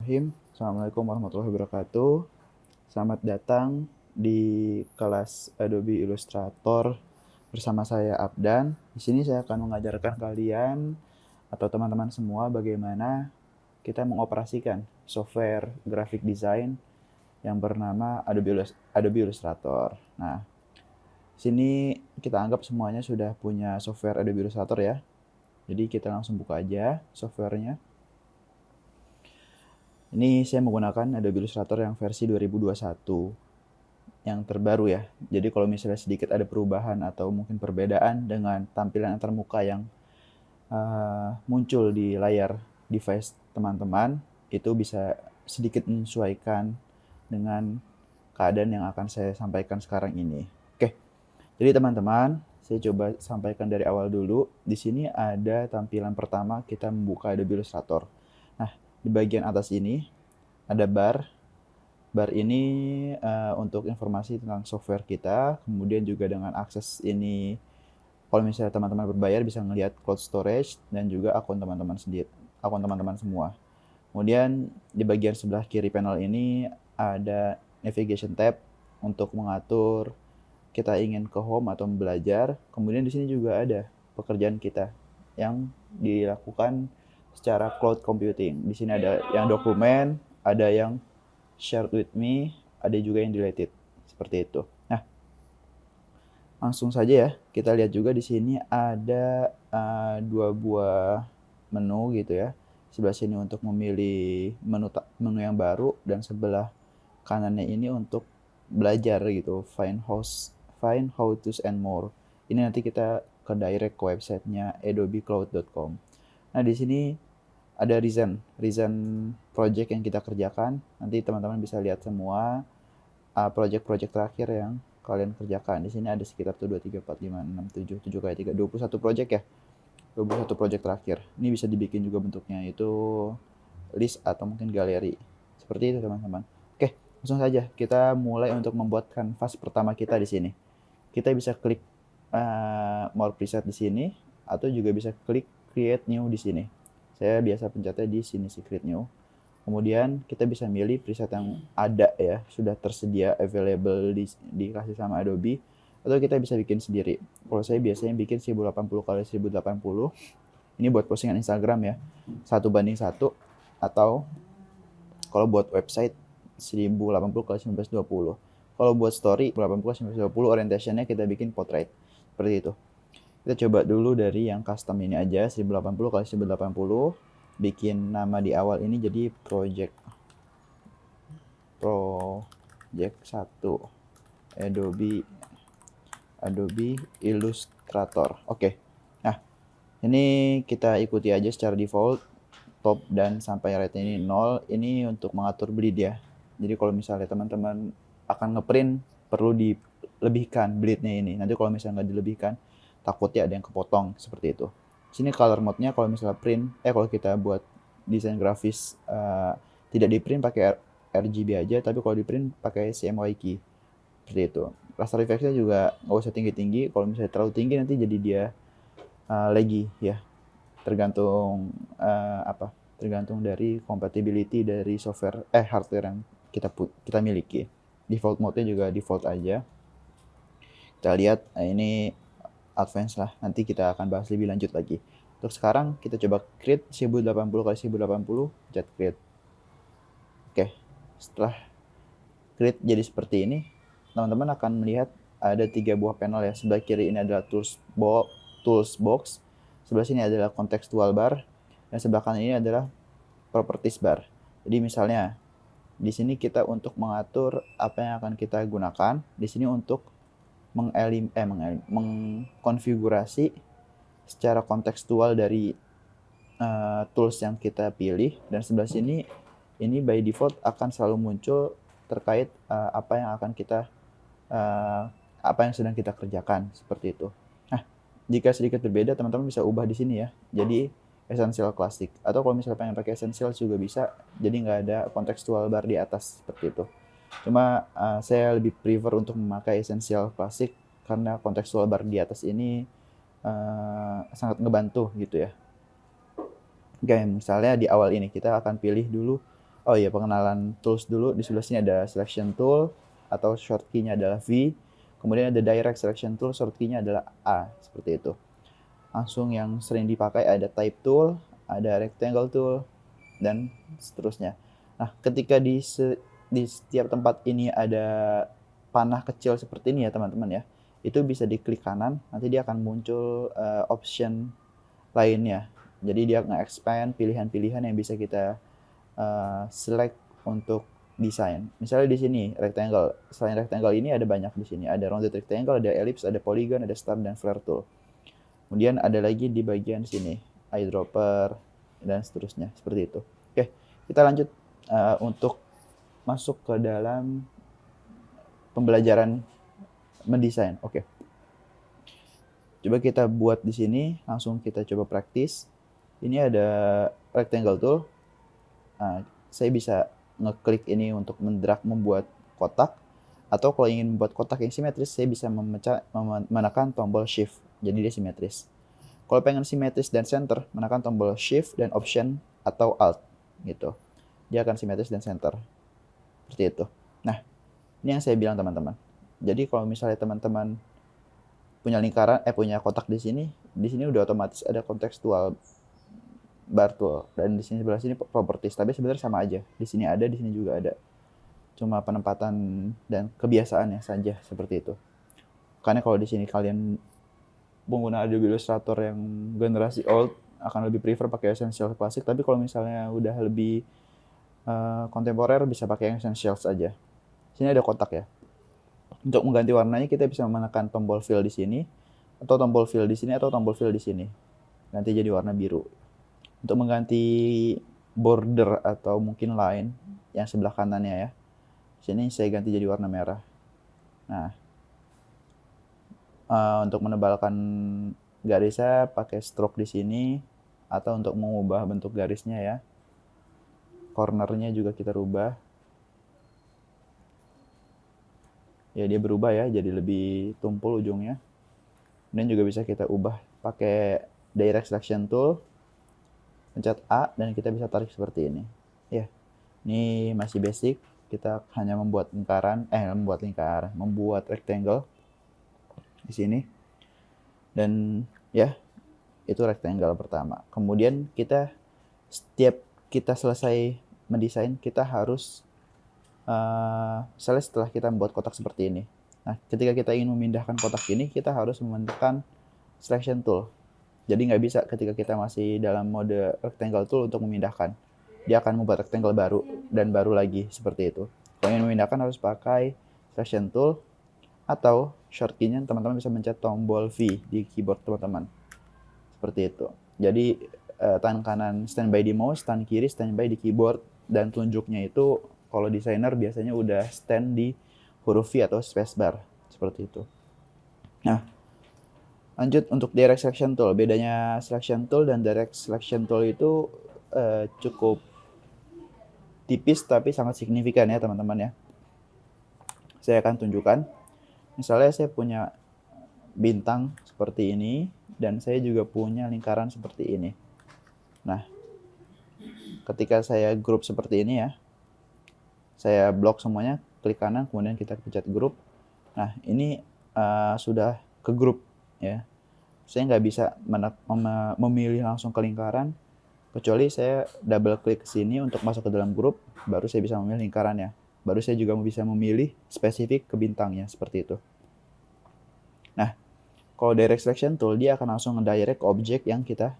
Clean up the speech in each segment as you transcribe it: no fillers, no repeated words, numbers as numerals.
Bismillahirrahmanirrahim. Assalamualaikum warahmatullahi wabarakatuh. Selamat datang di kelas Adobe Illustrator bersama saya Abdan. Di sini saya akan mengajarkan kalian atau teman-teman semua bagaimana kita mengoperasikan software graphic design yang bernama Adobe Illustrator. Nah, sini kita anggap semuanya sudah punya software Adobe Illustrator ya. Jadi kita langsung buka aja softwarenya. Ini saya menggunakan Adobe Illustrator yang versi 2021 yang terbaru ya. Jadi kalau misalnya sedikit ada perubahan atau mungkin perbedaan dengan tampilan antarmuka yang muncul di layar device teman-teman, itu bisa sedikit menyesuaikan dengan keadaan yang akan saya sampaikan sekarang ini. Oke, jadi teman-teman, saya coba sampaikan dari awal dulu. Di sini ada tampilan pertama kita membuka Adobe Illustrator. Nah, di bagian atas ini ada bar. Bar ini untuk informasi tentang software kita. Kemudian juga dengan akses ini, kalau misalnya teman-teman berbayar bisa melihat cloud storage dan juga akun teman-teman sendiri, akun teman-teman semua. Kemudian di bagian sebelah kiri panel ini ada navigation tab untuk mengatur kita ingin ke home atau belajar. Kemudian di sini juga ada pekerjaan kita yang dilakukan secara cloud computing. Di sini ada yang dokumen, ada yang shared with me, ada juga yang deleted. Seperti itu. Nah, langsung saja ya. Kita lihat juga di sini ada dua buah menu gitu ya. Sebelah sini untuk memilih menu yang baru dan sebelah kanannya ini untuk belajar gitu. Find how to's and more. Ini nanti kita ke direct ke websitenya adobecloud.com. Nah, di sini ada reason project yang kita kerjakan. Nanti teman-teman bisa lihat semua project-project terakhir yang kalian kerjakan. Di sini ada sekitar 2, 3, 4, 5, 6, 7, 7 kali 3, 21 project ya. 21 project terakhir. Ini bisa dibikin juga bentuknya itu list atau mungkin galeri. Seperti itu teman-teman. Oke, langsung saja kita mulai untuk membuat kanvas pertama kita di sini. Kita bisa klik more preset di sini atau juga bisa klik create new di sini. Saya biasa pencetnya di sini sih create new. Kemudian kita bisa milih preset yang ada ya, sudah tersedia available dikasih sama Adobe, atau kita bisa bikin sendiri. Kalau saya biasanya bikin 1080 kali 1080. Ini buat postingan Instagram ya. 1:1 atau kalau buat website 1080 kali 1920. Kalau buat story 1080 kali 1920, orientationnya kita bikin portrait. Seperti itu. Kita coba dulu dari yang custom ini aja, 1080 kali 1080. Bikin nama di awal ini jadi project 1 Adobe Illustrator. Oke. Nah, ini kita ikuti aja secara default top dan sampai rate ini 0. Ini untuk mengatur bleed ya. Jadi kalau misalnya teman-teman akan ngeprint perlu dilebihkan bleednya ini. Nanti kalau misalnya nggak dilebihkan takutnya ada yang kepotong seperti itu. Sini color mode-nya kalau misalnya kalau kita buat desain grafis tidak di print pakai RGB aja, tapi kalau di print pakai CMYK seperti itu. Raster effects-nya juga nggak usah tinggi-tinggi. Kalau misalnya terlalu tinggi nanti jadi dia laggy ya. Tergantung tergantung dari compatibility dari hardware yang kita miliki. Default mode-nya juga default aja. Kita lihat ini advance lah, nanti kita akan bahas lebih lanjut lagi. Untuk sekarang kita coba create 1080 kali 1080, pencet create. Oke, setelah create jadi seperti ini, teman-teman akan melihat ada 3 buah panel ya. Sebelah kiri ini adalah tools box, sebelah sini adalah contextual bar, dan sebelah kanan ini adalah properties bar. Jadi misalnya di sini kita untuk mengatur apa yang akan kita gunakan, di sini untuk mengkonfigurasi secara kontekstual dari tools yang kita pilih, dan sebelah sini ini by default akan selalu muncul terkait apa yang sedang kita kerjakan seperti itu. Nah, jika sedikit berbeda teman-teman bisa ubah di sini ya. Jadi essential classic, atau kalau misalnya pengen pakai essential juga bisa. Jadi nggak ada kontekstual bar di atas seperti itu. Cuma saya lebih prefer untuk memakai essential classic karena kontekstual bar di atas ini sangat ngebantu gitu ya. Oke, misalnya di awal ini kita akan pilih dulu Oh iya, pengenalan tools dulu. Di sebelah sini ada selection tool atau shortcut-nya adalah V. Kemudian ada direct selection tool, shortcut-nya adalah A, seperti itu. Langsung yang sering dipakai ada type tool, ada rectangle tool, dan seterusnya. Nah, ketika di setiap tempat ini ada panah kecil seperti ini ya teman-teman ya, itu bisa diklik kanan, nanti dia akan muncul option lainnya. Jadi dia nge-expand pilihan-pilihan yang bisa kita select untuk desain. Misalnya di sini rectangle. Selain rectangle ini ada banyak di sini. Ada rounded rectangle, ada ellipse, ada polygon, ada star dan flare tool. Kemudian ada lagi di bagian sini eyedropper dan seterusnya seperti itu. Oke, kita lanjut untuk masuk ke dalam pembelajaran mendesain. Oke. Coba kita buat di sini, langsung kita coba praktis. Ini ada rectangle tool. Nah, saya bisa ngeklik ini untuk membuat kotak, atau kalau ingin membuat kotak yang simetris, saya bisa menekan tombol shift, jadi dia simetris. Kalau pengen simetris dan center, menekan tombol shift dan option atau alt gitu. Dia akan simetris dan center. Seperti itu. Nah, ini yang saya bilang teman-teman. Jadi kalau misalnya teman-teman punya kotak di sini udah otomatis ada kontekstual bar tool, dan di sini sebelah sini properties, tapi sebenarnya sama aja. Di sini ada, di sini juga ada. Cuma penempatan dan kebiasaannya saja seperti itu. Karena kalau di sini kalian pengguna Adobe Illustrator yang generasi old akan lebih prefer pakai Essentials Classic, tapi kalau misalnya udah lebih kontemporer bisa pakai yang Essentials aja. Sini ada kotak ya. Untuk mengganti warnanya kita bisa menekan tombol fill di sini, atau tombol fill di sini, atau tombol fill di sini. Ganti jadi warna biru. Untuk mengganti border atau mungkin line yang sebelah kanannya ya, sini saya ganti jadi warna merah. Nah, untuk menebalkan garisnya pakai stroke di sini, atau untuk mengubah bentuk garisnya ya, cornernya juga kita rubah. Ya dia berubah ya, jadi lebih tumpul ujungnya. Dan juga bisa kita ubah pakai direct selection tool, pencet A, dan kita bisa tarik seperti ini. Ya, ini masih basic. Kita hanya membuat membuat rectangle di sini. Dan ya, itu rectangle pertama. Kemudian setiap kita selesai mendesain, kita harus misalnya setelah kita membuat kotak seperti ini. Nah, ketika kita ingin memindahkan kotak ini, kita harus menekan selection tool. Jadi nggak bisa ketika kita masih dalam mode rectangle tool untuk memindahkan. Dia akan membuat rectangle baru dan baru lagi seperti itu. Kalau ingin memindahkan harus pakai selection tool, atau shortcut-nya teman-teman bisa mencet tombol V di keyboard teman-teman. Seperti itu. Jadi tangan kanan standby di mouse, tangan kiri standby di keyboard, dan telunjuknya itu kalau desainer biasanya udah stand di huruf V atau spacebar. Seperti itu. Nah, lanjut untuk direct selection tool. Bedanya selection tool dan direct selection tool itu cukup tipis tapi sangat signifikan ya teman-teman ya. Saya akan tunjukkan. Misalnya saya punya bintang seperti ini, dan saya juga punya lingkaran seperti ini. Nah, ketika saya grup seperti ini ya, saya blok semuanya, klik kanan, kemudian kita pencet grup. Nah, ini sudah ke grup ya. Saya nggak bisa memilih langsung ke lingkaran, kecuali saya double klik ke sini untuk masuk ke dalam grup, baru saya bisa memilih lingkarannya. Baru saya juga bisa memilih spesifik ke bintangnya, seperti itu. Nah, kalau direct selection tool, dia akan langsung ngedirect ke objek yang kita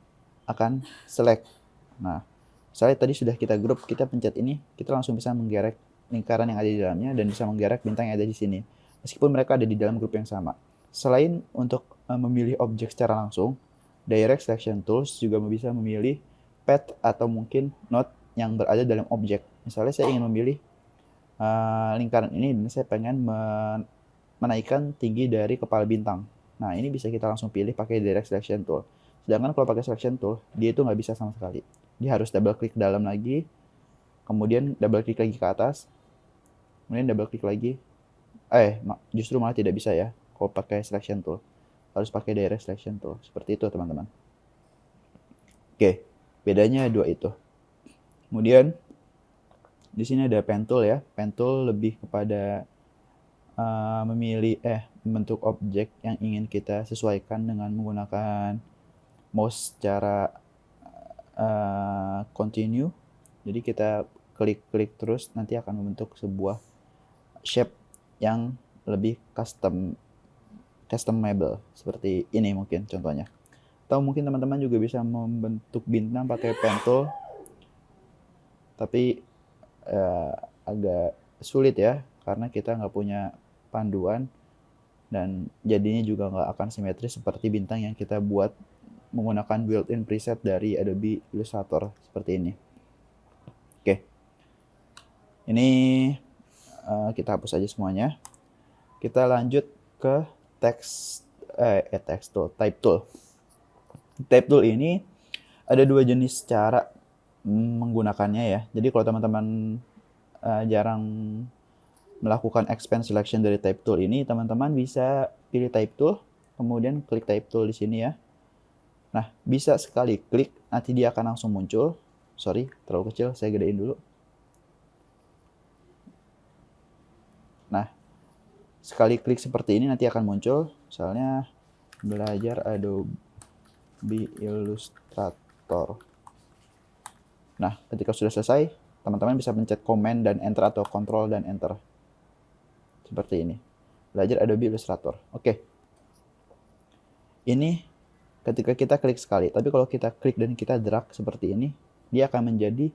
akan select. Nah, misalnya tadi sudah kita grup, kita pencet ini, kita langsung bisa menggerek lingkaran yang ada di dalamnya dan bisa menggerek bintang yang ada di sini. Meskipun mereka ada di dalam grup yang sama. Selain untuk memilih objek secara langsung, direct selection tools juga bisa memilih path atau mungkin node yang berada dalam objek. Misalnya saya ingin memilih lingkaran ini dan saya pengen menaikkan tinggi dari kepala bintang. Nah, ini bisa kita langsung pilih pakai direct selection tool. Sedangkan kalau pakai selection tool, dia itu nggak bisa sama sekali. Dia harus double klik ke dalam lagi, kemudian double klik lagi ke atas, kemudian double klik lagi. Justru malah tidak bisa ya kalau pakai selection tool. Harus pakai direct selection tool. Seperti itu teman-teman. Oke, bedanya dua itu. Kemudian Di sini ada pen tool ya. Pen tool lebih kepada membentuk objek yang ingin kita sesuaikan dengan menggunakan mouse secara continue. Jadi kita klik-klik terus nanti akan membentuk sebuah shape yang lebih customable seperti ini mungkin contohnya. Atau mungkin teman-teman juga bisa membentuk bintang pakai pen tool, tapi agak sulit ya karena kita nggak punya panduan dan jadinya juga nggak akan simetris seperti bintang yang kita buat menggunakan built-in preset dari Adobe Illustrator seperti ini. Oke, ini kita hapus aja semuanya. Kita lanjut ke text tool, type tool. Type tool ini ada dua jenis cara menggunakannya ya. Jadi kalau teman-teman jarang melakukan expand selection dari type tool ini, teman-teman bisa pilih type tool, kemudian klik type tool di sini ya. Nah, bisa sekali klik, nanti dia akan langsung muncul. Sorry, terlalu kecil, saya gedein dulu. Nah, sekali klik seperti ini nanti akan muncul, misalnya belajar Adobe Illustrator. Nah, ketika sudah selesai, teman-teman bisa pencet Command dan Enter atau Control dan Enter. Seperti ini. Belajar Adobe Illustrator. Oke. Ini ketika kita klik sekali. Tapi kalau kita klik dan kita drag seperti ini, dia akan menjadi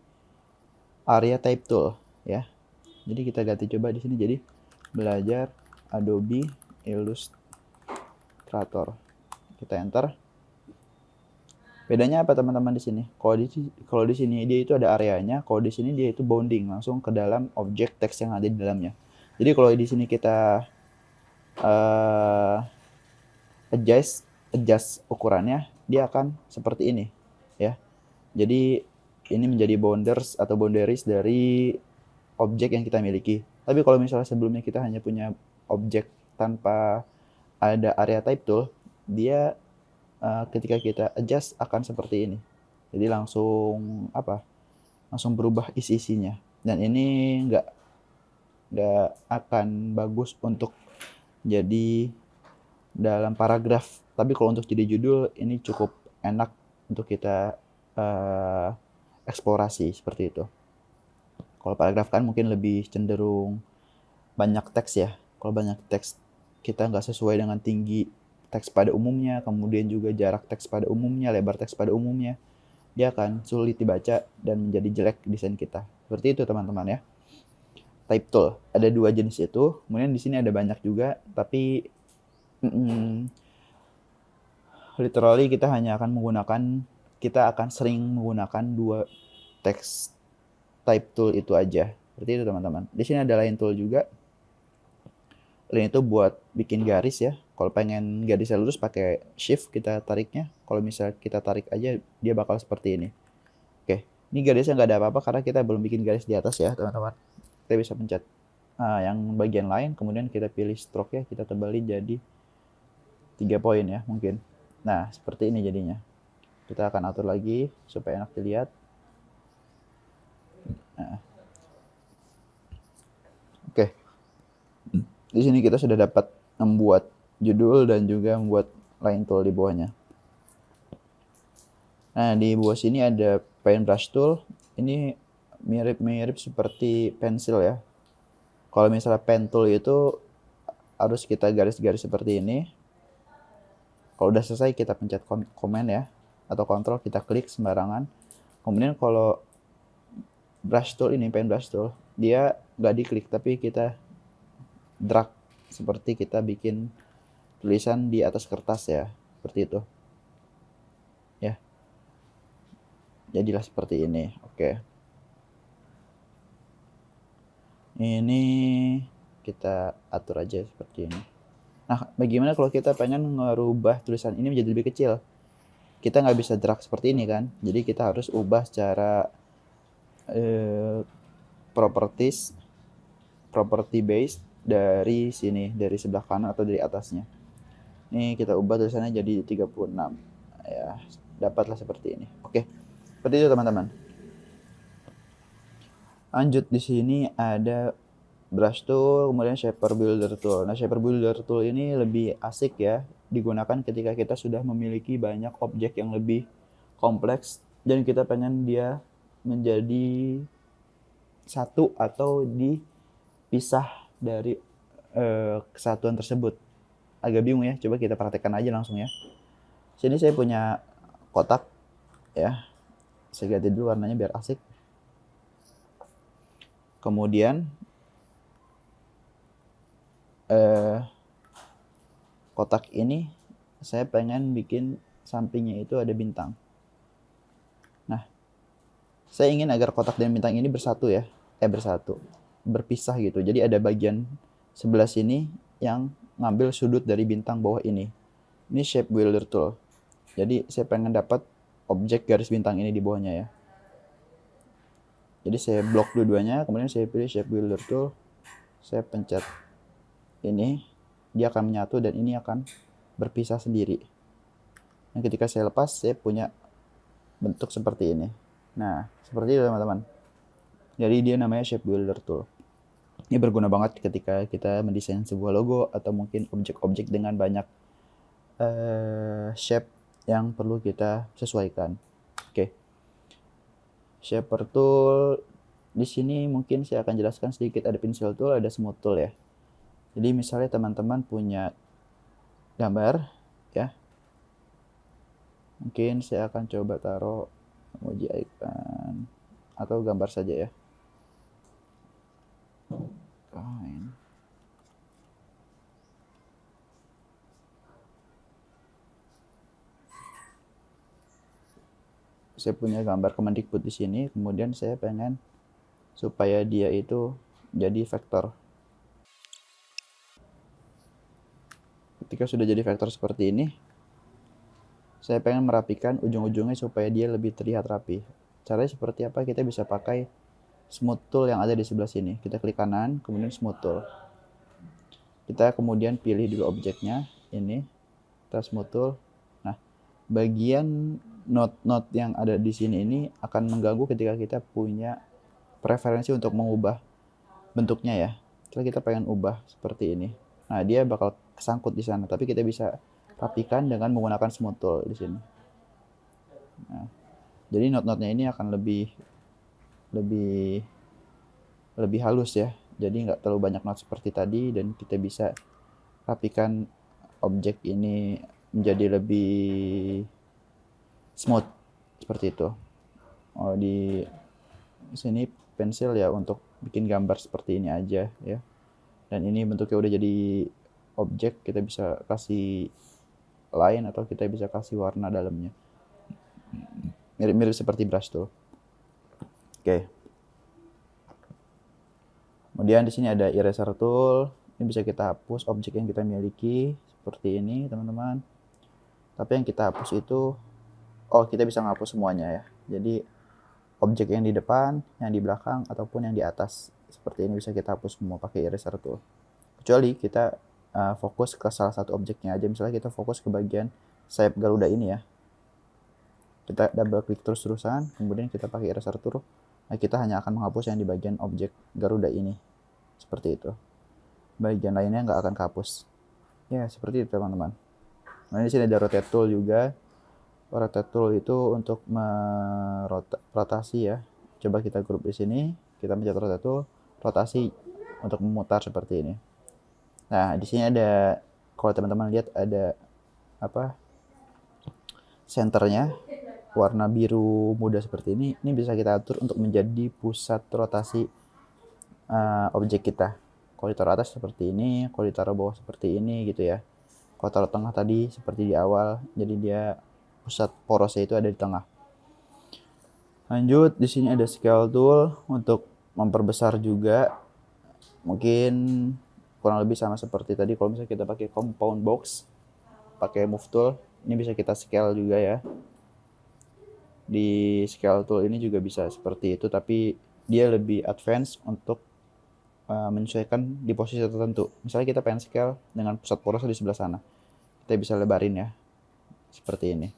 area type tool. Ya. Jadi kita ganti coba di sini jadi belajar Adobe Illustrator. Kita Enter. Bedanya apa teman-teman di sini? Kalau di sini dia itu ada areanya, kalau di sini dia itu bounding langsung ke dalam objek teks yang ada di dalamnya. Jadi kalau di sini kita adjust ukurannya, dia akan seperti ini, ya. Jadi ini menjadi boundaries dari objek yang kita miliki. Tapi kalau misalnya sebelumnya kita hanya punya objek tanpa ada area type tool, dia ketika kita adjust akan seperti ini. Jadi langsung berubah isi-isinya. Dan ini nggak akan bagus untuk jadi dalam paragraf. Tapi kalau untuk jadi judul ini cukup enak untuk kita eksplorasi seperti itu. Kalau paragraf kan mungkin lebih cenderung banyak teks ya. Kalau banyak teks kita nggak sesuai dengan tinggi teks pada umumnya, kemudian juga jarak teks pada umumnya, lebar teks pada umumnya, dia akan sulit dibaca dan menjadi jelek desain kita. Seperti itu teman-teman ya. Type tool ada dua jenis itu, kemudian di sini ada banyak juga, tapi literally kita akan sering menggunakan dua text type tool itu aja. Seperti itu teman-teman. Di sini ada line tool juga. Line itu buat bikin garis ya. Kalau pengen garisnya lurus pakai shift kita tariknya. Kalau misalnya kita tarik aja dia bakal seperti ini. Oke, ini garisnya nggak ada apa-apa karena kita belum bikin garis di atas ya teman-teman. Kita bisa pencet yang bagian lain, kemudian kita pilih stroke ya, kita tebalin jadi 3 poin ya mungkin. Nah, seperti ini jadinya. Kita akan atur lagi supaya enak dilihat. Nah. Oke. Di sini kita sudah dapat membuat judul dan juga membuat line tool di bawahnya. Nah, di bawah sini ada paintbrush tool. Ini mirip-mirip seperti pensil ya. Kalau misalnya pen tool itu harus kita garis-garis seperti ini. Kalau udah selesai kita pencet command ya, atau control, kita klik sembarangan. Kemudian kalau brush tool ini, paintbrush tool, dia nggak diklik tapi kita drag seperti kita bikin tulisan di atas kertas ya, seperti itu. Ya. Jadilah seperti ini. Oke. Ini kita atur aja seperti ini. Nah, bagaimana kalau kita pengen ngerubah tulisan ini menjadi lebih kecil? Kita nggak bisa drag seperti ini kan? Jadi kita harus ubah secara property based dari sini, dari sebelah kanan atau dari atasnya. Ini kita ubah tulisannya jadi 36. Ya, dapatlah seperti ini. Oke. Seperti itu teman-teman. Lanjut di sini ada brush tool, kemudian shaper builder tool. Nah, shaper builder tool ini lebih asik ya digunakan ketika kita sudah memiliki banyak objek yang lebih kompleks dan kita pengen dia menjadi satu atau dipisah dari kesatuan tersebut. Agak bingung ya, coba kita praktekkan aja langsung ya. Sini saya punya kotak ya. Saya ganti dulu warnanya biar asik. Kemudian kotak ini saya pengen bikin sampingnya itu ada bintang. Nah, saya ingin agar kotak dan bintang ini bersatu ya. Berpisah gitu. Jadi ada bagian sebelah sini yang ngambil sudut dari bintang bawah ini. Ini shape builder tool. Jadi saya pengen dapat objek garis bintang ini di bawahnya ya. Jadi saya blok dua-duanya, kemudian saya pilih shape builder tool. Saya pencet ini, dia akan menyatu dan ini akan berpisah sendiri. Nah, ketika saya lepas, saya punya bentuk seperti ini. Nah, seperti itu teman-teman. Jadi dia namanya shape builder tool. Ini berguna banget ketika kita mendesain sebuah logo atau mungkin objek-objek dengan banyak shape yang perlu kita sesuaikan. Oke. Shaper tool di sini mungkin saya akan jelaskan sedikit. Ada pencil tool, ada smooth tool ya. Jadi misalnya teman-teman punya gambar ya. Mungkin saya akan coba taruh emoji icon atau gambar saja ya. Saya punya gambar Kemendikbud di sini, kemudian saya pengen supaya dia itu jadi vektor. Ketika sudah jadi vektor seperti ini, saya pengen merapikan ujung-ujungnya supaya dia lebih terlihat rapi. Caranya seperti apa? Kita bisa pakai smooth tool yang ada di sebelah sini. Kita klik kanan, kemudian smooth tool. Kita kemudian pilih dulu objeknya, ini. Kita smooth tool. Nah, bagian node-node yang ada di sini ini akan mengganggu ketika kita punya preferensi untuk mengubah bentuknya ya. Setelah kita pengen ubah seperti ini. Nah, dia bakal kesangkut di sana, tapi kita bisa rapikan dengan menggunakan smooth tool di sini. Nah, jadi node-node-nya ini akan lebih halus ya. Jadi nggak terlalu banyak node seperti tadi dan kita bisa rapikan objek ini menjadi lebih smooth seperti itu. Oh, di sini pensil ya untuk bikin gambar seperti ini aja ya. Dan ini bentuknya udah jadi objek, kita bisa kasih line atau kita bisa kasih warna dalamnya. Mirip-mirip seperti brush tool. Oke. Kemudian di sini ada eraser tool. Ini bisa kita hapus objek yang kita miliki seperti ini, teman-teman. Tapi yang kita hapus itu kita bisa menghapus semuanya ya. Jadi objek yang di depan, yang di belakang ataupun yang di atas seperti ini bisa kita hapus semua pakai eraser tool. Kecuali kita fokus ke salah satu objeknya aja. Misalnya kita fokus ke bagian sayap Garuda ini ya. Kita double klik terus-terusan, kemudian kita pakai eraser tool. Nah, kita hanya akan menghapus yang di bagian objek Garuda ini. Seperti itu. Bagian lainnya nggak akan kehapus. Ya, seperti itu teman-teman. Nah, di sini ada rotate tool juga. Rotate tool itu untuk merotasi ya. Coba kita grup di sini, kita pencet rotate tool, rotasi untuk memutar seperti ini. Nah, di sini ada, kalau teman-teman lihat ada senternya warna biru muda seperti ini. Ini bisa kita atur untuk menjadi pusat rotasi objek kita. Kalau ditaruh atas seperti ini, kalau ditaruh bawah seperti ini gitu ya. Kalau taruh tengah tadi seperti di awal, jadi dia pusat porosnya itu ada di tengah. Lanjut, di sini ada scale tool untuk memperbesar juga. Mungkin kurang lebih sama seperti tadi. Kalau misalnya kita pakai compound box, pakai move tool, ini bisa kita scale juga ya. Di scale tool ini juga bisa seperti itu, tapi dia lebih advance untuk menyesuaikan di posisi tertentu. Misalnya kita pengen scale dengan pusat porosnya di sebelah sana, kita bisa lebarin ya, seperti ini.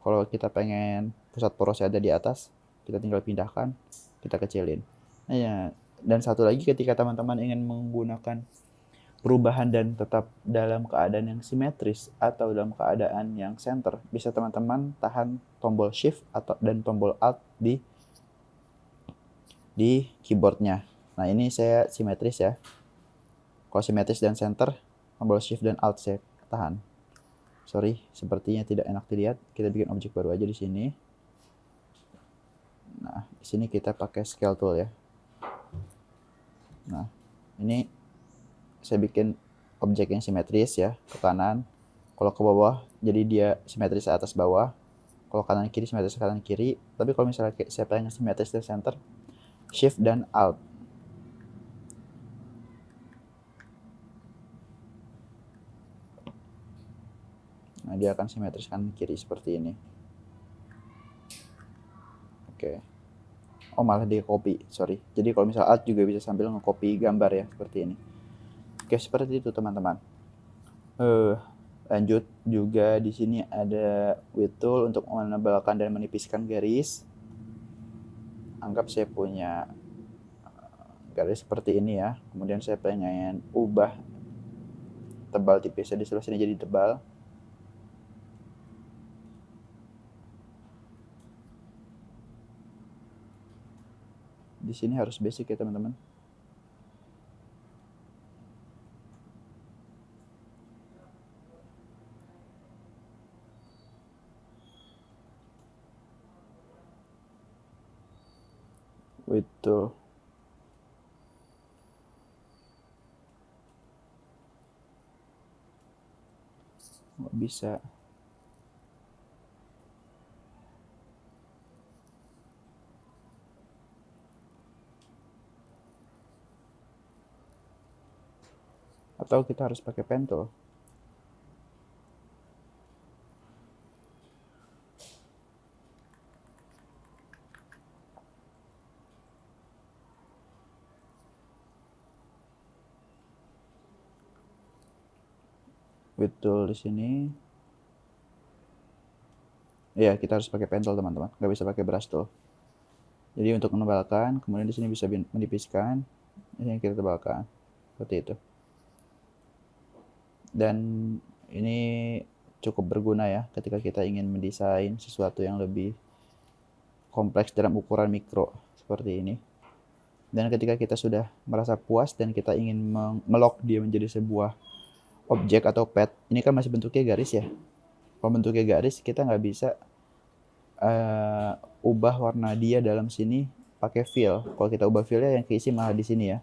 Kalau kita pengen pusat porosnya ada di atas, kita tinggal pindahkan, kita kecilin. Ya, dan satu lagi ketika teman-teman ingin menggunakan perubahan dan tetap dalam keadaan yang simetris atau dalam keadaan yang center, bisa teman-teman tahan tombol shift dan tombol alt di keyboardnya. Nah, ini saya simetris ya. Kalau simetris dan center, tombol shift dan alt saya tahan. Sorry, sepertinya tidak enak dilihat. Kita bikin objek baru aja di sini. Nah, di sini kita pakai scale tool ya. Nah, ini saya bikin objek yang simetris ya, ke kanan. Kalau ke bawah, jadi dia simetris atas bawah. Kalau kanan kiri simetris kanan kiri. Tapi kalau misalnya saya pengen simetris dan center, shift dan alt. Nah, dia akan simetris kanan kiri seperti ini. Oke. Oh, malah dia copy, sorry. Jadi kalau misalnya alt juga bisa sambil nge-copy gambar ya, seperti ini. Oke, seperti itu teman-teman. Lanjut juga di sini ada width tool untuk menebalkan dan menipiskan garis. Anggap saya punya garis seperti ini ya. Kemudian saya pengen ubah tebal tipisnya di sebelah sini jadi tebal. Di sini harus basic ya teman-teman. Width tool. Nggak bisa. Atau kita harus pakai pen tool. Width tool di sini. Ya, kita harus pakai pen tool teman-teman. Nggak bisa pakai brush tool. Jadi untuk menebalkan, kemudian di sini bisa menipiskan. Ini kita tebalkan. Seperti itu. Dan ini cukup berguna ya ketika kita ingin mendesain sesuatu yang lebih kompleks dalam ukuran mikro seperti ini. Dan ketika kita sudah merasa puas dan kita ingin melock dia menjadi sebuah objek atau pad, ini kan masih bentuknya garis ya. Kalau bentuknya garis, kita nggak bisa ubah warna dia dalam sini pakai fill. Kalau kita ubah fillnya yang keisi malah di sini ya,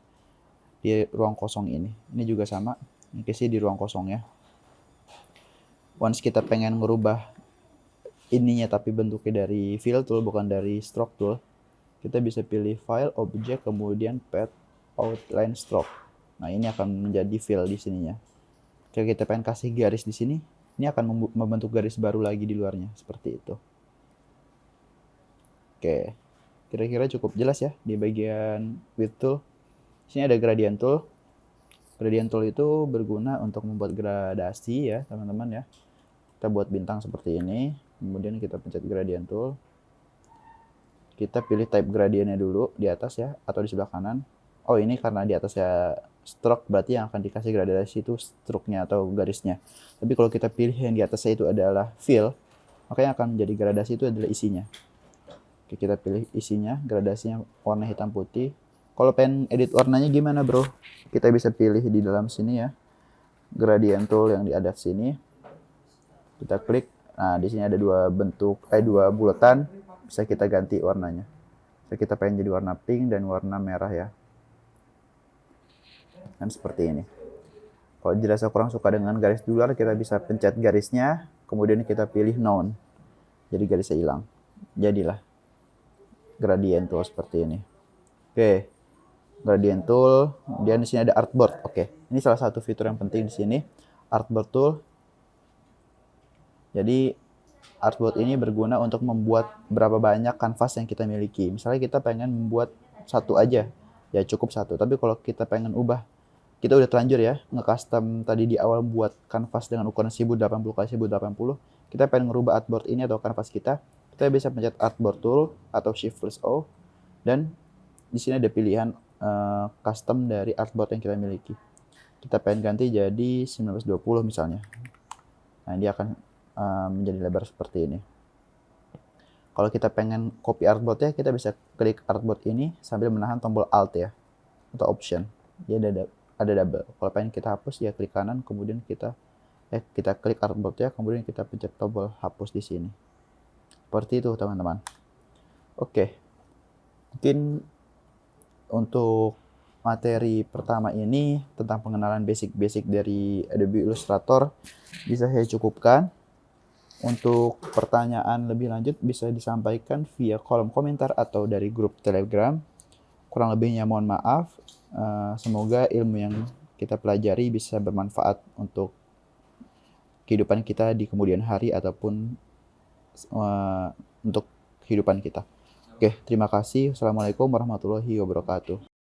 di ruang kosong ini. Ini juga sama, yang keisi di ruang kosong ya. Once kita pengen merubah ininya tapi bentuknya dari fill tool bukan dari stroke tool, kita bisa pilih file, object, kemudian pad, outline stroke. Nah, ini akan menjadi fill di sininya. Jika kita pengen kasih garis di sini, ini akan membentuk garis baru lagi di luarnya, seperti itu. Oke, kira-kira cukup jelas ya di bagian width tool. Sini ada gradient tool. Gradient tool itu berguna untuk membuat gradasi ya, teman-teman ya. Kita buat bintang seperti ini, kemudian kita pencet gradient tool. Kita pilih type gradientnya dulu di atas ya, atau di sebelah kanan. Oh, ini karena di atasnya stroke, berarti yang akan dikasih gradasi itu stroke-nya atau garisnya. Tapi kalau kita pilih yang di atasnya itu adalah fill, maka yang akan menjadi gradasi itu adalah isinya. Oke, kita pilih isinya, gradasinya warna hitam putih. Kalau pengen edit warnanya gimana bro? Kita bisa pilih di dalam sini ya, gradient tool yang di atas sini. Kita klik, nah di sini ada dua bulatan, bisa kita ganti warnanya. Jadi kita pengen jadi warna pink dan warna merah ya. Dan seperti ini. Kalau dirasa kurang suka dengan garis luar, kita bisa pencet garisnya, kemudian kita pilih none. Jadi garisnya hilang. Jadilah gradient tool seperti ini. Oke. Gradient tool, kemudian di sini ada artboard. Oke. Ini salah satu fitur yang penting di sini, artboard tool. Jadi artboard ini berguna untuk membuat berapa banyak kanvas yang kita miliki. Misalnya kita pengen membuat satu aja, ya cukup satu. Tapi kalau kita pengen ubah, kita udah terlanjur ya nge-custom tadi di awal buat kanvas dengan ukuran 1080 x 1080. Kita pengen ngerubah artboard ini atau kanvas kita bisa pencet artboard tool atau shift plus O dan di sini ada pilihan custom dari artboard yang kita miliki. Kita pengen ganti jadi 1920 misalnya. Nah, dia akan menjadi lebar seperti ini. Kalau kita pengen copy artboardnya, kita bisa klik artboard ini sambil menahan tombol Alt ya, atau Option. Dia ada double. Kalau pengen kita hapus, ya klik kanan, kemudian kita klik artboardnya, kemudian kita pencet tombol hapus di sini. Seperti itu teman-teman. Oke, mungkin untuk materi pertama ini tentang pengenalan basic-basic dari Adobe Illustrator bisa saya cukupkan. Untuk pertanyaan lebih lanjut bisa disampaikan via kolom komentar atau dari grup Telegram. Kurang lebihnya mohon maaf. Semoga ilmu yang kita pelajari bisa bermanfaat untuk kehidupan kita di kemudian hari ataupun untuk kehidupan kita. Oke, terima kasih. Assalamualaikum warahmatullahi wabarakatuh.